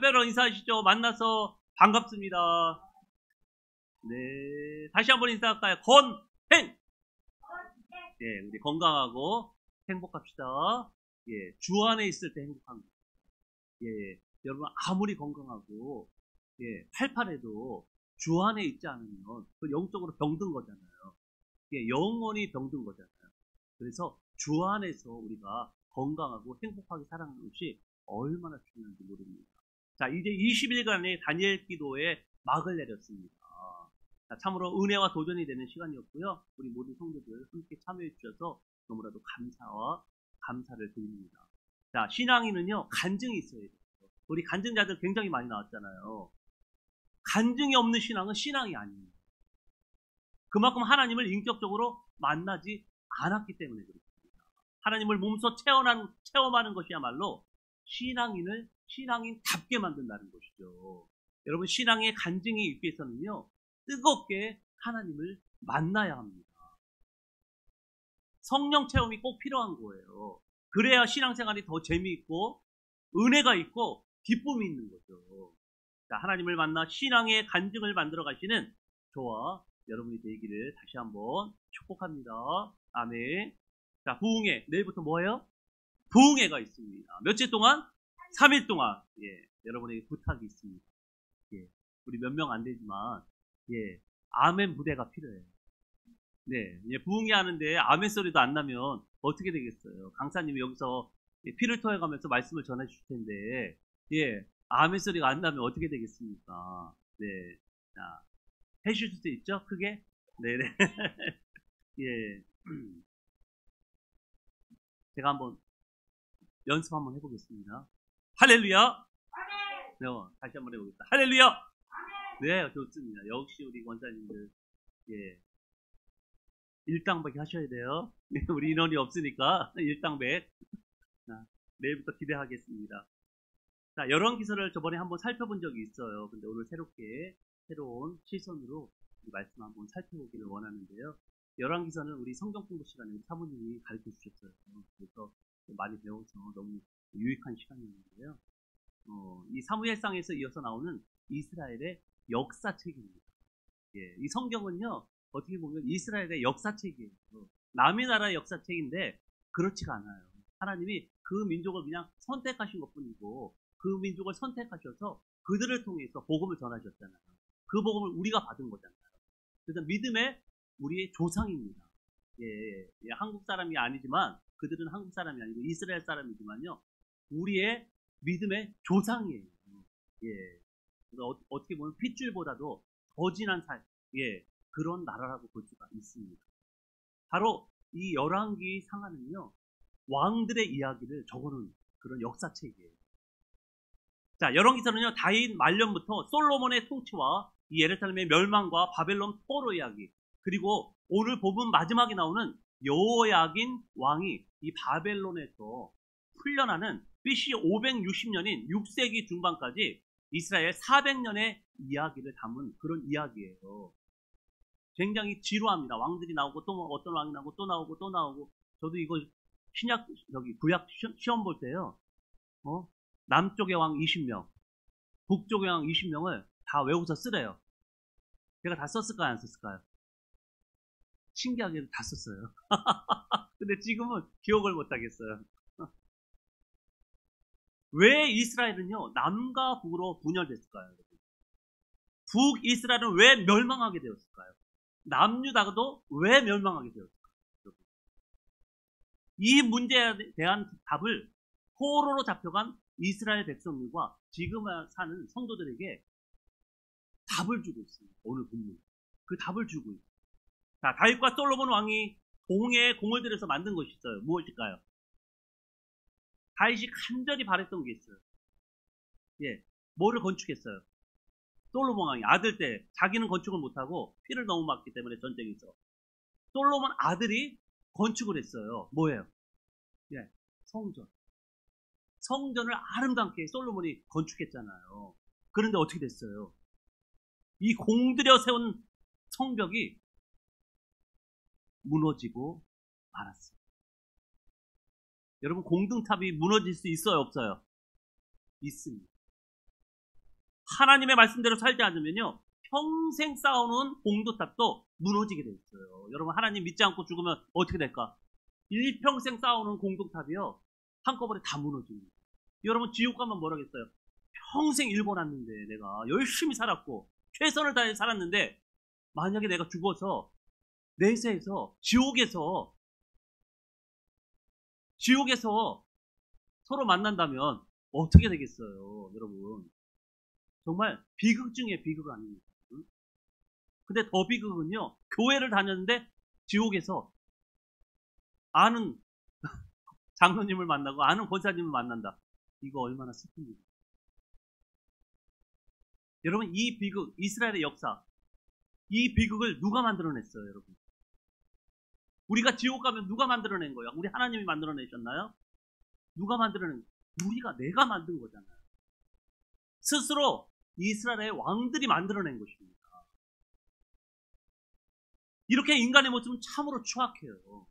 별로 인사하시죠. 만나서 반갑습니다. 네, 다시 한번 인사할까요? 건행! 예, 우리 건강하고 행복합시다. 예, 주 안에 있을 때 행복합니다. 예, 여러분 아무리 건강하고 예, 팔팔해도 주 안에 있지 않으면 그 영적으로 병든 거잖아요. 예, 영원히 병든 거잖아요. 그래서 주 안에서 우리가 건강하고 행복하게 살아가는 것이 얼마나 중요한지 모릅니다. 자, 이제 20일간의 다니엘 기도에 막을 내렸습니다. 자, 참으로 은혜와 도전이 되는 시간이었고요. 우리 모든 성도들 함께 참여해 주셔서 너무나도 감사와 감사를 드립니다. 자, 신앙인은요, 간증이 있어야 돼요. 우리 간증자들 굉장히 많이 나왔잖아요. 간증이 없는 신앙은 신앙이 아닙니다. 그만큼 하나님을 인격적으로 만나지 않았기 때문에 그렇습니다. 하나님을 몸소 체험하는 것이야말로 신앙인을 신앙인답게 만든다는 것이죠. 여러분, 신앙의 간증이 있기 위해서는요, 뜨겁게 하나님을 만나야 합니다. 성령 체험이 꼭 필요한 거예요. 그래야 신앙생활이 더 재미있고 은혜가 있고 기쁨이 있는 거죠. 자, 하나님을 만나 신앙의 간증을 만들어 가시는 저와 여러분이 되기를 다시 한번 축복합니다. 아멘. 자, 부흥회. 내일부터 뭐예요? 부흥회가 있습니다. 며칠 동안? 3일 동안. 예, 여러분에게 부탁이 있습니다. 예, 우리 몇 명 안 되지만, 예, 아멘 부대가 필요해요. 네, 예, 부흥회 하는데 아멘 소리도 안 나면 어떻게 되겠어요? 강사님이 여기서 피를 토해 가면서 말씀을 전해 주실 텐데, 예, 아멘 소리가 안 나면 어떻게 되겠습니까? 네, 자, 해주실 수 있죠? 크게? 네네. 예. 제가 한번 연습 한번 해보겠습니다. 할렐루야! 네, 다시 한번 해보겠습니다. 할렐루야! 네, 좋습니다. 역시 우리 원사님들, 예. 일당백 하셔야 돼요. 우리 인원이 없으니까, 일당백. 자, 내일부터 기대하겠습니다. 자, 열왕기서를 저번에 한번 살펴본 적이 있어요. 근데 오늘 새로운 시선으로 이 말씀 한번 살펴보기를 원하는데요. 열왕기서는 우리 성경 공부 시간에 우리 사모님이 가르쳐 주셨어요. 그래서 많이 배워서 너무 유익한 시간이었는데요. 이 사무엘상에서 이어서 나오는 이스라엘의 역사책입니다. 예, 이 성경은요, 어떻게 보면 이스라엘의 역사책이에요. 남의 나라의 역사책인데 그렇지가 않아요. 하나님이 그 민족을 그냥 선택하신 것뿐이고 그 민족을 선택하셔서 그들을 통해서 복음을 전하셨잖아요. 그 복음을 우리가 받은 거잖아요. 그래서 믿음의 우리의 조상입니다. 예, 예, 한국 사람이 아니지만 그들은 한국 사람이 아니고 이스라엘 사람이지만요. 우리의 믿음의 조상이에요. 예. 그래서 어떻게 보면 핏줄보다도 더 진한 예, 그런 나라라고 볼 수가 있습니다. 바로 이 열왕기 상하는요. 왕들의 이야기를 적어놓은 그런 역사책이에요. 자, 열왕기서는요. 다윗 말년부터 솔로몬의 통치와 이 예루살렘의 멸망과 바벨론 포로 이야기, 그리고 오늘 본문 마지막에 나오는 여호야긴 왕이 이 바벨론에서 풀려나는 BC 560년인 6세기 중반까지 이스라엘 400년의 이야기를 담은 그런 이야기예요. 굉장히 지루합니다. 왕들이 나오고 또 어떤 왕이 나오고 또 나오고 또 나오고. 저도 이거 구약 시험 볼 때요. 남쪽의 왕 20명, 북쪽의 왕 20명을 다 외워서 쓰래요. 제가 다 썼을까요? 안 썼을까요? 신기하게도 다 썼어요. 근데 지금은 기억을 못 하겠어요. 왜 이스라엘은요, 남과 북으로 분열됐을까요? 북이스라엘은 왜 멸망하게 되었을까요? 남유다도 왜 멸망하게 되었을까요? 이 문제에 대한 답을 포로로 잡혀간 이스라엘 백성들과 지금 사는 성도들에게 답을 주고 있습니다. 오늘 본문. 그 답을 주고 있습니다. 자, 다윗과 솔로몬 왕이 공에 공을 들여서 만든 것이 있어요. 무엇일까요? 다윗이 간절히 바랬던 게 있어요. 예, 뭐를 건축했어요? 솔로몬 왕이 아들 때 자기는 건축을 못하고 피를 너무 맞기 때문에 전쟁에서 솔로몬 아들이 건축을 했어요. 뭐예요? 예, 성전. 성전을 아름답게 솔로몬이 건축했잖아요. 그런데 어떻게 됐어요? 이 공들여 세운 성벽이 무너지고 말았어요. 여러분, 공등탑이 무너질 수 있어요, 없어요? 있습니다. 하나님의 말씀대로 살지 않으면요, 평생 쌓아놓은 공도탑도 무너지게 돼 있어요. 여러분, 하나님 믿지 않고 죽으면 어떻게 될까? 일평생 쌓아놓은 공동탑이요, 한꺼번에 다 무너집니다. 여러분, 지옥 가면 뭐라겠어요? 평생 일궈놨는데, 내가 열심히 살았고 최선을 다해 살았는데, 만약에 내가 죽어서 내세에서 지옥에서 서로 만난다면 어떻게 되겠어요, 여러분? 정말 비극 중에 비극 아닙니까? 근데 더 비극은요, 교회를 다녔는데 지옥에서 아는 장로님을 만나고 아는 권사님을 만난다. 이거 얼마나 슬픈 일이에요. 여러분, 이 비극, 이스라엘의 역사, 이 비극을 누가 만들어냈어요, 여러분? 우리가 지옥 가면 누가 만들어낸 거야? 우리 하나님이 만들어내셨나요? 누가 만들어낸 거야? 내가 만든 거잖아요. 스스로 이스라엘의 왕들이 만들어낸 것입니다. 이렇게 인간의 모습은 참으로 추악해요.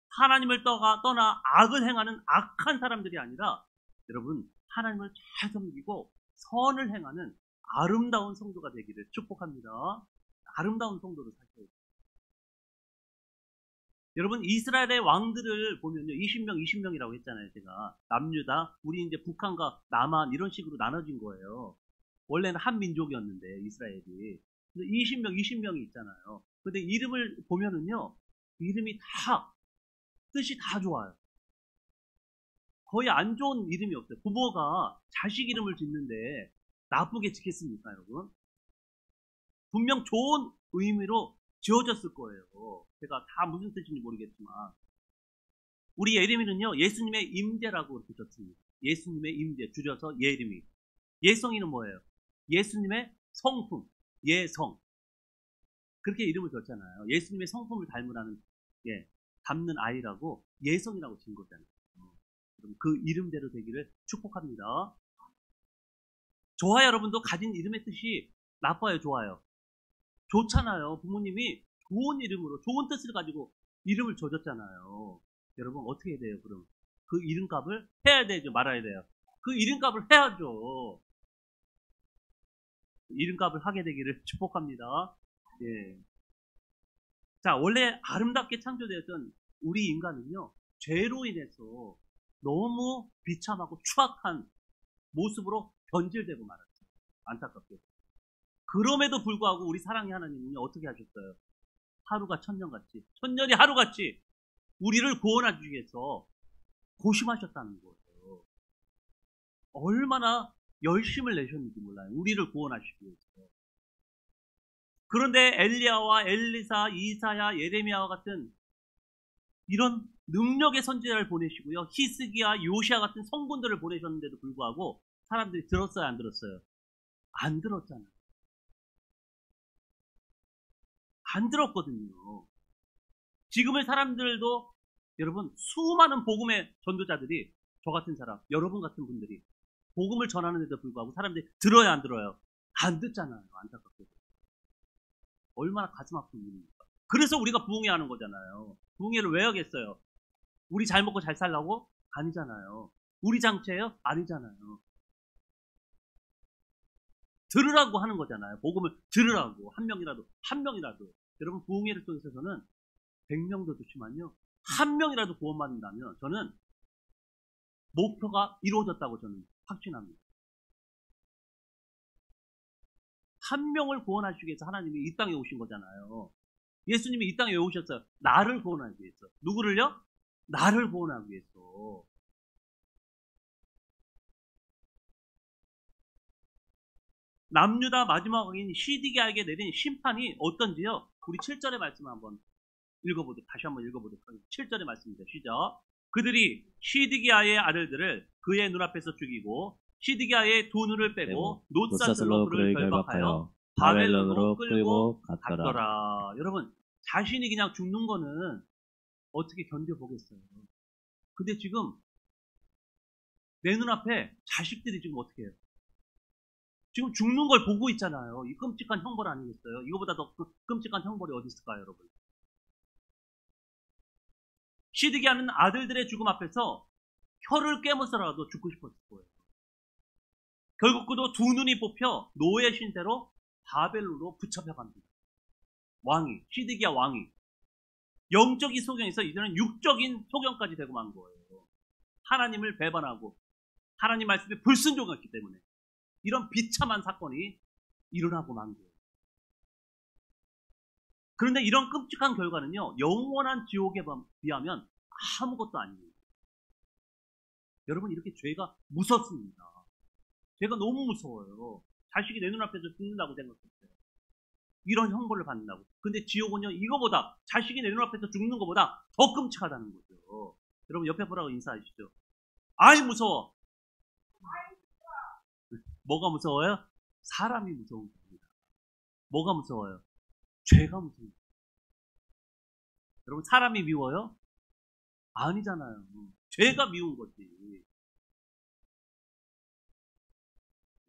하나님을 떠나 악을 행하는 악한 사람들이 아니라, 여러분, 하나님을 잘 섬기고 선을 행하는 아름다운 성도가 되기를 축복합니다. 아름다운 성도로 살펴요. 여러분, 이스라엘의 왕들을 보면요, 20명이라고 했잖아요. 제가 남유다, 우리 이제 북한과 남한 이런 식으로 나눠진 거예요. 원래는 한 민족이었는데 이스라엘이. 근데 20명이 있잖아요. 근데 이름을 보면은요, 이름이 다 뜻이 다 좋아요. 거의 안 좋은 이름이 없어요. 부모가 자식 이름을 짓는데 나쁘게 짓겠습니까, 여러분? 분명 좋은 의미로 지어졌을 거예요. 제가 다 무슨 뜻인지 모르겠지만, 우리 예림이는요, 예수님의 임재라고 이렇게 졌습니다. 예수님의 임재, 줄여서 예림이. 예성이는 뭐예요? 예수님의 성품, 예성. 그렇게 이름을 줬잖아요. 예수님의 성품을 닮으라는, 닮는 아이라고 예성이라고 지은 거잖아요. 그럼 그 이름대로 되기를 축복합니다. 저와 여러분도 가진 이름의 뜻이 나빠요, 좋아요? 좋잖아요. 부모님이 좋은 이름으로, 좋은 뜻을 가지고 이름을 줘줬잖아요. 여러분, 어떻게 해야 돼요, 그럼? 그 이름값을 해야 되죠, 말아야 돼요? 그 이름값을 해야죠. 이름값을 하게 되기를 축복합니다. 예. 자, 원래 아름답게 창조되었던 우리 인간은요, 죄로 인해서 너무 비참하고 추악한 모습으로 변질되고 말았죠. 안타깝게도. 그럼에도 불구하고 우리 사랑의 하나님은요, 어떻게 하셨어요? 하루가 천년같이, 천년이 하루같이 우리를 구원하기 위해서 고심하셨다는 거예요. 얼마나 열심을 내셨는지 몰라요. 우리를 구원하시기 위해서. 그런데 엘리야와 엘리사, 이사야, 예레미야와 같은 이런 능력의 선지자를 보내시고요, 히스기야, 요시야 같은 성군들을 보내셨는데도 불구하고 사람들이 들었어요, 안 들었어요? 안 들었잖아요. 안 들었거든요. 지금의 사람들도, 여러분, 수많은 복음의 전도자들이, 저 같은 사람, 여러분 같은 분들이 복음을 전하는데도 불구하고 사람들이 들어야 안 들어요? 안 듣잖아요. 안타깝게도. 얼마나 가슴 아픈 일입니까? 그래서 우리가 부흥회하는 거잖아요. 부흥회를 왜 하겠어요? 우리 잘 먹고 잘 살라고? 아니잖아요. 우리 장체예요? 아니잖아요. 들으라고 하는 거잖아요. 복음을 들으라고. 한 명이라도. 여러분, 부흥회를 통해서는 100명도 좋지만요, 한 명이라도 구원받는다면 저는 목표가 이루어졌다고 저는 확신합니다. 한 명을 구원하시기 위해서 하나님이 이 땅에 오신 거잖아요. 예수님이 이 땅에 왜 오셨어요? 나를 구원하기 위해서. 누구를요? 나를 구원하기 위해서. 남유다 마지막 왕인 시드기야에게 내린 심판이 어떤지요? 우리 7절의 말씀을 다시 한번 읽어보도록 하겠습니다. 7절의 말씀입니다. 시작. 그들이 시드기야의 아들들을 그의 눈앞에서 죽이고 시드기야의 두 눈을 빼고 놋사슬로 그를 결박하여 바벨론으로 끌고 갔더라. 여러분, 자신이 그냥 죽는 거는 어떻게 견뎌보겠어요? 근데 지금 내 눈앞에 자식들이 지금 어떻게 해요? 지금 죽는 걸 보고 있잖아요. 이 끔찍한 형벌 아니겠어요? 이거보다 더 끔찍한 형벌이 어디 있을까요, 여러분? 시드기야는 아들들의 죽음 앞에서 혀를 깨물어서라도 죽고 싶었을 거예요. 결국 그도 두 눈이 뽑혀 노예 신세로 바벨론으로 붙잡혀갑니다. 왕이, 시드기야 왕이. 영적인 소경에서 이제는 육적인 소경까지 되고 만 거예요. 하나님을 배반하고 하나님 말씀에 불순종했기 때문에 이런 비참한 사건이 일어나고 만 거예요. 그런데 이런 끔찍한 결과는요, 영원한 지옥에 비하면 아무것도 아닙니다. 여러분, 이렇게 죄가 무섭습니다. 죄가 너무 무서워요. 자식이 내 눈앞에서 죽는다고 생각했어요. 이런 형벌을 받는다고. 근데 지옥은요, 이거보다, 자식이 내 눈앞에서 죽는 것보다 더 끔찍하다는 거죠. 여러분, 옆에 보라고 인사하시죠. 아이, 무서워. 뭐가 무서워요? 사람이 무서운 겁니다. 뭐가 무서워요? 죄가 무서워요. 여러분, 사람이 미워요? 아니잖아요. 죄가 미운 거지.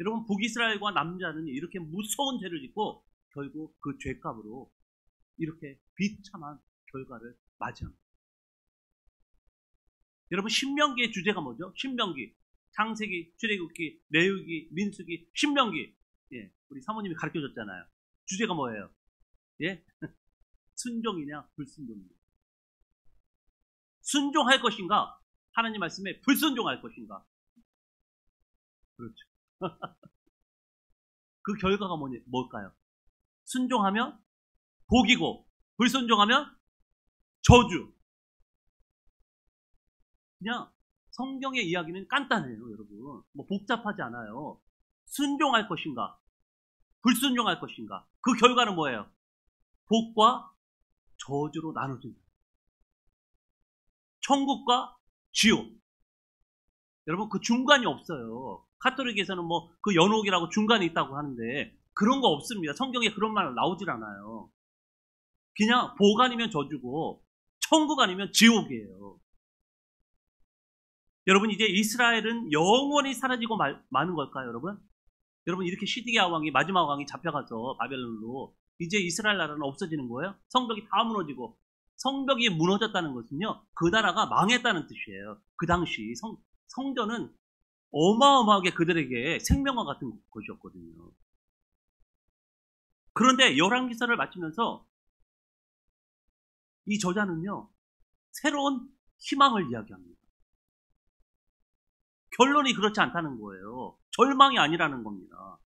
여러분, 북이스라엘과 남자는 이렇게 무서운 죄를 짓고 결국 그 죄값으로 이렇게 비참한 결과를 맞이합니다. 여러분, 신명기의 주제가 뭐죠? 신명기, 창세기, 출애굽기, 레위기, 민수기, 신명기. 예, 우리 사모님이 가르쳐줬잖아요. 주제가 뭐예요? 예? 순종이냐 불순종이냐. 순종할 것인가? 하나님 말씀에 불순종할 것인가? 그렇죠. 그 결과가 뭘까요? 순종하면 복이고 불순종하면 저주. 그냥 성경의 이야기는 간단해요, 여러분. 뭐 복잡하지 않아요. 순종할 것인가 불순종할 것인가. 그 결과는 뭐예요? 복과 저주로 나눠진다. 천국과 지옥. 여러분, 그 중간이 없어요. 카톨릭에서는 뭐 그 연옥이라고 중간이 있다고 하는데 그런 거 없습니다. 성경에 그런 말 나오질 않아요. 그냥 복 아니면 저주고 천국 아니면 지옥이에요. 여러분, 이제 이스라엘은 영원히 사라지고 마는 걸까요, 여러분? 여러분, 이렇게 시드기야 왕이, 마지막 왕이 잡혀가서 바벨론으로 이제 이스라엘 나라는 없어지는 거예요? 성벽이 다 무너지고. 성벽이 무너졌다는 것은요, 그 나라가 망했다는 뜻이에요. 그 당시 성전은 어마어마하게 그들에게 생명과 같은 것이었거든요. 그런데 열왕기서를 마치면서 이 저자는요, 새로운 희망을 이야기합니다. 결론이 그렇지 않다는 거예요. 절망이 아니라는 겁니다.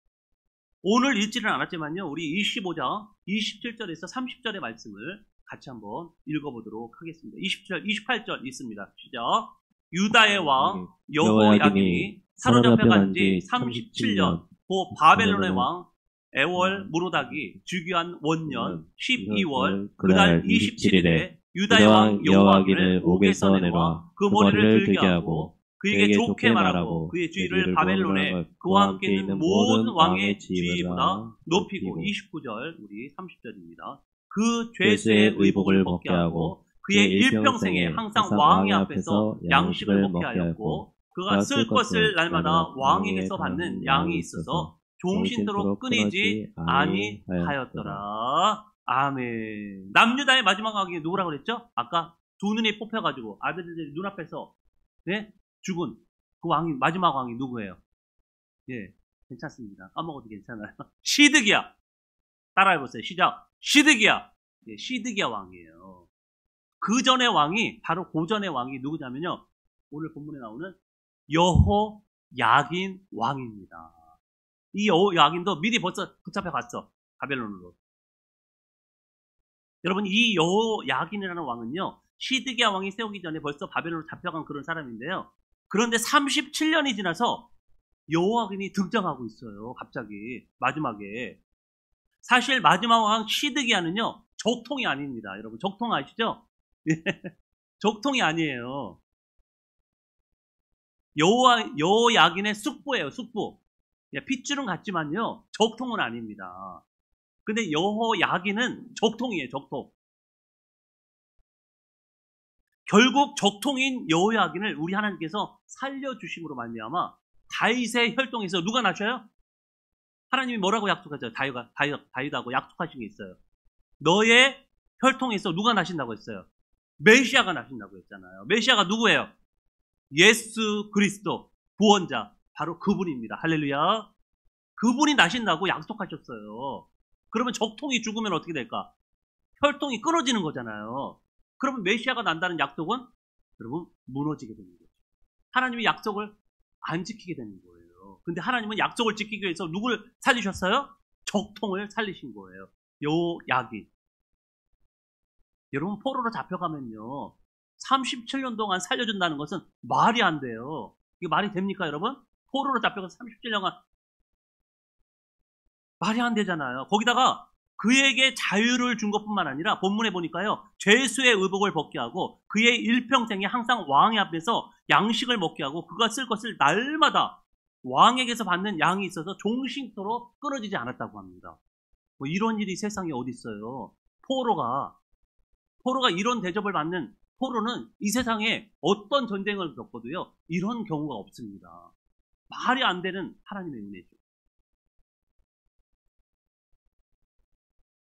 오늘 읽지는 않았지만요, 우리 25장 27절에서 30절의 말씀을 같이 한번 읽어보도록 하겠습니다. 28절 있습니다. 시작. 유다의 왕 여호야긴이 사로잡혀간 지 37년, 고 바벨론의 왕 에월 무로닥이 즉위한 원년 12월 그달 27일에 유다의 왕 여호야긴을 옥에서 내놓아 그 머리를 들게 하고 그에게 좋게 말하고 그의 지위를 바벨론에 그와 함께 있는 모든 왕의 지위보다 높이고. 29절 우리 30절입니다. 그 죄수의 의복을 벗게 하고 그의 일평생에 항상 왕의 앞에서 양식을 먹게 하였고 그가 쓸 것을 날마다 왕에게서 받는 양이 있어서 종신토록 끊이지 아니하였더라. 아멘. 남유다의 마지막 왕이 누구라고 그랬죠? 아까 두 눈이 뽑혀가지고 아들들이 눈앞에서 죽은 그 왕이, 마지막 왕이 누구예요? 예, 괜찮습니다. 까먹어도 괜찮아요. 시드기야. 따라해보세요. 시작. 시드기야. 예, 시드기야 왕이에요. 그 전의 왕이, 바로 그 전의 왕이 누구냐면요, 오늘 본문에 나오는 여호야긴 왕입니다. 이 여호야긴도 미리 벌써 붙잡혀 갔어. 바벨론으로. 여러분, 이 여호야긴이라는 왕은요, 시드기야 왕이 세우기 전에 벌써 바벨론으로 잡혀간 그런 사람인데요. 그런데 37년이 지나서 여호야긴이 등장하고 있어요. 갑자기 마지막에. 사실 마지막 왕 시드기야는요, 적통이 아닙니다. 여러분, 적통 아시죠? 적통이 아니에요. 여호야긴의 숙부예요. 숙부. 핏줄은 같지만요, 적통은 아닙니다. 근데 여호야긴은 적통이에요. 적통. 결국 적통인 여호야긴을 우리 하나님께서 살려주심으로 말미암아 다윗의 혈통에서 누가 나셔요? 하나님이 뭐라고 약속하죠? 다윗하고 약속하신 게 있어요. 너의 혈통에서 누가 나신다고 했어요? 메시아가 나신다고 했잖아요. 메시아가 누구예요? 예수 그리스도, 구원자, 바로 그분입니다. 할렐루야. 그분이 나신다고 약속하셨어요. 그러면 적통이 죽으면 어떻게 될까? 혈통이 끊어지는 거잖아요. 그러면 메시아가 난다는 약속은 여러분 무너지게 되는 거죠. 하나님이 약속을 안 지키게 되는 거예요. 근데 하나님은 약속을 지키기 위해서 누굴 살리셨어요? 적통을 살리신 거예요. 요 약이. 여러분 포로로 잡혀가면요 37년 동안 살려준다는 것은 말이 안 돼요. 이게 말이 됩니까 여러분? 포로로 잡혀가서 37년간 말이 안 되잖아요. 거기다가 그에게 자유를 준 것뿐만 아니라 본문에 보니까요 죄수의 의복을 벗게 하고 그의 일평생에 항상 왕의 앞에서 양식을 먹게 하고 그가 쓸 것을 날마다 왕에게서 받는 양이 있어서 종식토록 끊어지지 않았다고 합니다. 뭐 이런 일이 세상에 어디 있어요. 포로가 이런 대접을 받는 포로는 이 세상에 어떤 전쟁을 겪어도요 이런 경우가 없습니다. 말이 안 되는 하나님의 은혜죠.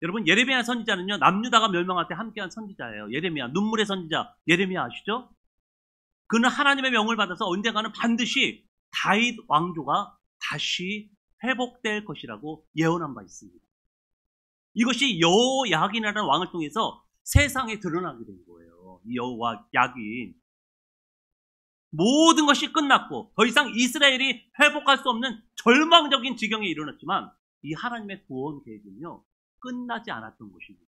여러분 예레미야 선지자는요 남유다가 멸망할 때 함께한 선지자예요. 예레미야, 눈물의 선지자 예레미야 아시죠? 그는 하나님의 명을 받아서 언젠가는 반드시 다윗 왕조가 다시 회복될 것이라고 예언한 바 있습니다. 이것이 여호야긴이라는 왕을 통해서 세상에 드러나게 된 거예요. 이 여호야긴. 모든 것이 끝났고 더 이상 이스라엘이 회복할 수 없는 절망적인 지경에 이르렀지만 이 하나님의 구원 계획은요 끝나지 않았던 것입니다.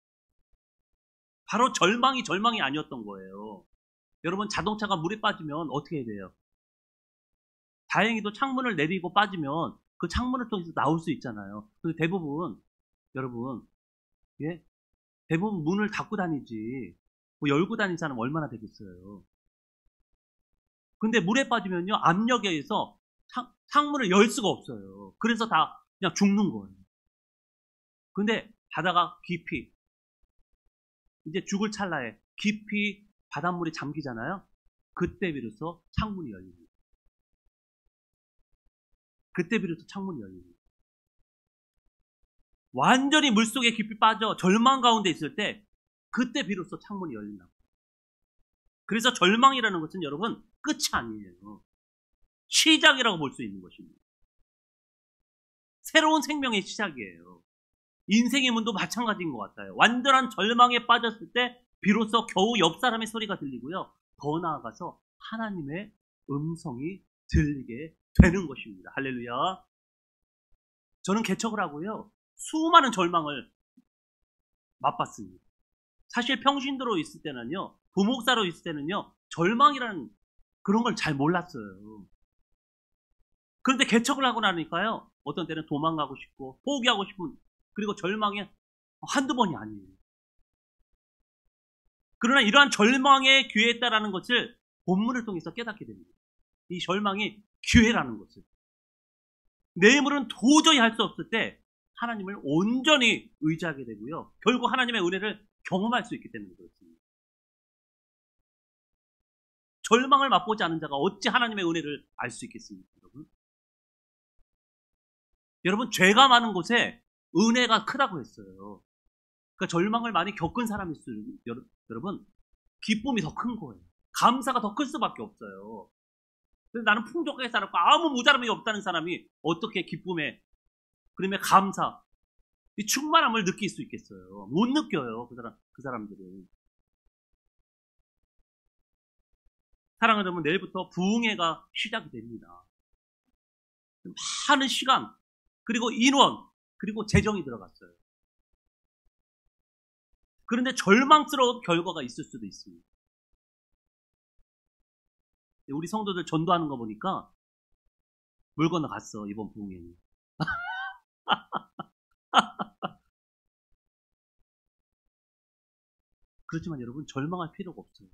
바로 절망이 아니었던 거예요. 여러분 자동차가 물에 빠지면 어떻게 해야 돼요? 다행히도 창문을 내리고 빠지면 그 창문을 통해서 나올 수 있잖아요. 근데 대부분 여러분 대부분 문을 닫고 다니지 뭐 열고 다니는 사람 얼마나 되겠어요. 근데 물에 빠지면요 압력에 의해서 창문을 열 수가 없어요. 그래서 다 그냥 죽는 거예요. 근데 바다가 깊이 이제 죽을 찰나에 깊이 바닷물이 잠기잖아요. 그때 비로소 창문이 열립니다. 완전히 물속에 깊이 빠져 절망 가운데 있을 때 그때 비로소 창문이 열린다고. 그래서 절망이라는 것은 여러분 끝이 아니에요. 시작이라고 볼 수 있는 것입니다. 새로운 생명의 시작이에요. 인생의 문도 마찬가지인 것 같아요. 완전한 절망에 빠졌을 때 비로소 겨우 옆 사람의 소리가 들리고요. 더 나아가서 하나님의 음성이 들리게 되는 것입니다. 할렐루야. 저는 개척을 하고요. 수많은 절망을 맛봤습니다. 사실 평신도로 있을 때는요. 부목사로 있을 때는요. 절망이라는 그런 걸 잘 몰랐어요. 그런데 개척을 하고 나니까요. 어떤 때는 도망가고 싶고 포기하고 싶은 그리고 절망이 한두 번이 아니에요. 그러나 이러한 절망의 기회다라는 것을 본문을 통해서 깨닫게 됩니다. 이 절망이 기회라는 것을. 내 힘으로는 도저히 할 수 없을 때 하나님을 온전히 의지하게 되고요. 결국 하나님의 은혜를 경험할 수 있기 때문에 그렇습니다. 절망을 맛보지 않은 자가 어찌 하나님의 은혜를 알 수 있겠습니까, 여러분? 여러분, 죄가 많은 곳에 은혜가 크다고 했어요. 그러니까 절망을 많이 겪은 사람일수록 여러분 기쁨이 더 큰 거예요. 감사가 더 클 수밖에 없어요. 그래서 나는 풍족하게 살았고 아무 모자람이 없다는 사람이 어떻게 기쁨에 그림의 감사, 이 충만함을 느낄 수 있겠어요? 못 느껴요. 그 사람들은. 사랑하는 여러분, 내일부터 부흥회가 시작이 됩니다. 많은 시간, 그리고 인원, 그리고 재정이 들어갔어요. 그런데 절망스러운 결과가 있을 수도 있습니다. 우리 성도들 전도하는 거 보니까 물 건너갔어, 이번 부흥회는. 그렇지만 여러분, 절망할 필요가 없어요.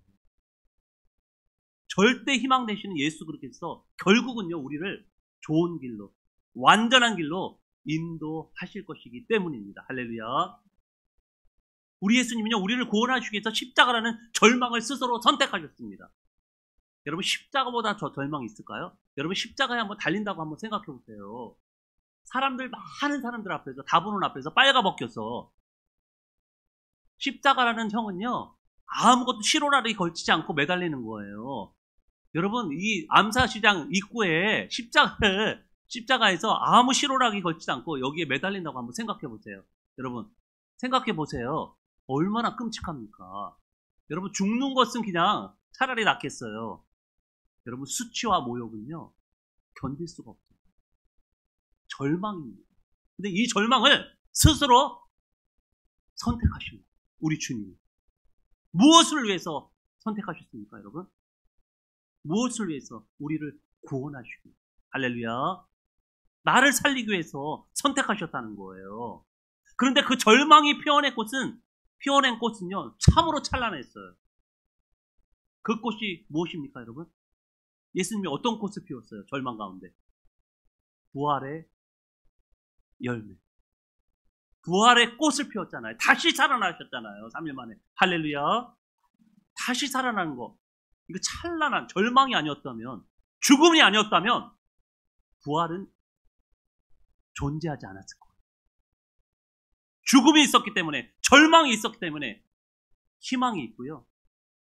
절대 희망 되시는 예수 그리스도께서 결국은요, 우리를 좋은 길로, 완전한 길로 인도하실 것이기 때문입니다. 할렐루야. 우리 예수님은요, 우리를 구원하시기 위해서 십자가라는 절망을 스스로 선택하셨습니다. 여러분, 십자가보다 저 절망이 있을까요? 여러분, 십자가에 한번 달린다고 한번 생각해 보세요. 많은 사람들 앞에서, 다보는 앞에서 빨가벗겨서 십자가라는 형은요, 아무것도 실오라리 걸치지 않고 매달리는 거예요. 여러분, 이 암사시장 입구에 십자가에서 아무 실오라기 걸치지 않고 여기에 매달린다고 한번 생각해 보세요. 여러분, 생각해 보세요. 얼마나 끔찍합니까? 여러분, 죽는 것은 그냥 차라리 낫겠어요. 여러분, 수치와 모욕은요, 견딜 수가 없어요. 절망입니다. 근데 이 절망을 스스로 선택하십니다. 우리 주님이. 무엇을 위해서 선택하셨습니까, 여러분? 무엇을 위해서 우리를 구원하시고. 할렐루야. 나를 살리기 위해서 선택하셨다는 거예요. 그런데 그 절망이 피어낸 꽃은요, 참으로 찬란했어요. 그 꽃이 무엇입니까, 여러분? 예수님이 어떤 꽃을 피웠어요? 절망 가운데. 부활의 열매. 부활의 꽃을 피웠잖아요. 다시 살아나셨잖아요. 3일 만에. 할렐루야. 다시 살아나는 거. 이거 찬란한 절망이 아니었다면, 죽음이 아니었다면 부활은 존재하지 않았을 거예요. 죽음이 있었기 때문에, 절망이 있었기 때문에 희망이 있고요.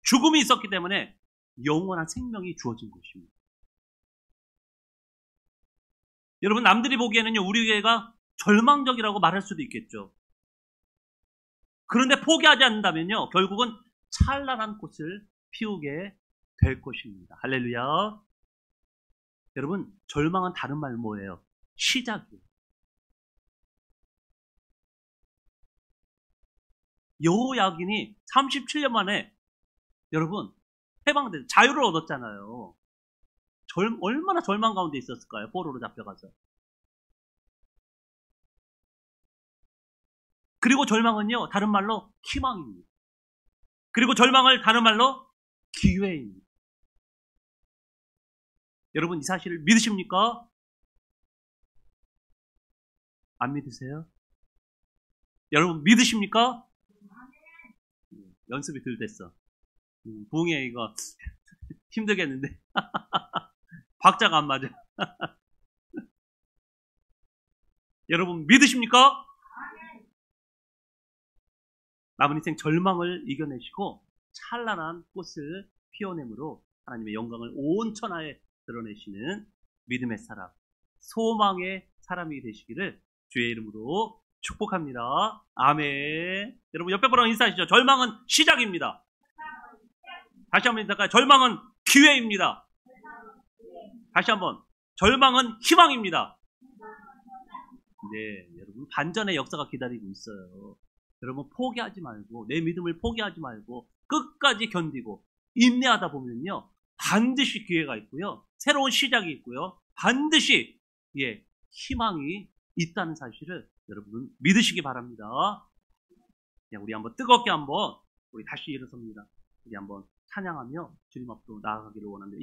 죽음이 있었기 때문에 영원한 생명이 주어진 것입니다. 여러분, 남들이 보기에는요, 우리 교회가 절망적이라고 말할 수도 있겠죠. 그런데 포기하지 않는다면요, 결국은 찬란한 꽃을 피우게 될 것입니다. 할렐루야. 여러분, 절망은 다른 말 뭐예요? 시작이에요. 여호야긴이 37년 만에 여러분 해방된 자유를 얻었잖아요. 얼마나 절망 가운데 있었을까요? 포로로 잡혀가서. 그리고 절망은요, 다른 말로 희망입니다. 그리고 절망을 다른 말로 기회입니다. 여러분, 이 사실을 믿으십니까? 안 믿으세요? 여러분, 믿으십니까? 연습이 덜 됐어. 부흥회 이거 힘들겠는데. 박자가 안 맞아. 여러분, 믿으십니까? 남은 인생 절망을 이겨내시고 찬란한 꽃을 피워냄으로 하나님의 영광을 온 천하에 드러내시는 믿음의 사람, 소망의 사람이 되시기를 주의 이름으로 축복합니다. 아멘. 여러분, 옆에 분랑 인사하시죠. 절망은 시작입니다. 다시 한번 인사할까요? 절망은 기회입니다. 다시 한번. 절망은 희망입니다. 네, 여러분, 반전의 역사가 기다리고 있어요. 여러분, 포기하지 말고, 내 믿음을 포기하지 말고 끝까지 견디고 인내하다 보면요, 반드시 기회가 있고요, 새로운 시작이 있고요, 반드시 희망이 있다는 사실을 여러분 믿으시기 바랍니다. 우리 한번 뜨겁게 한번 우리 다시 일어섭니다. 우리 한번 찬양하며 주님 앞으로 나아가기를 원합니다.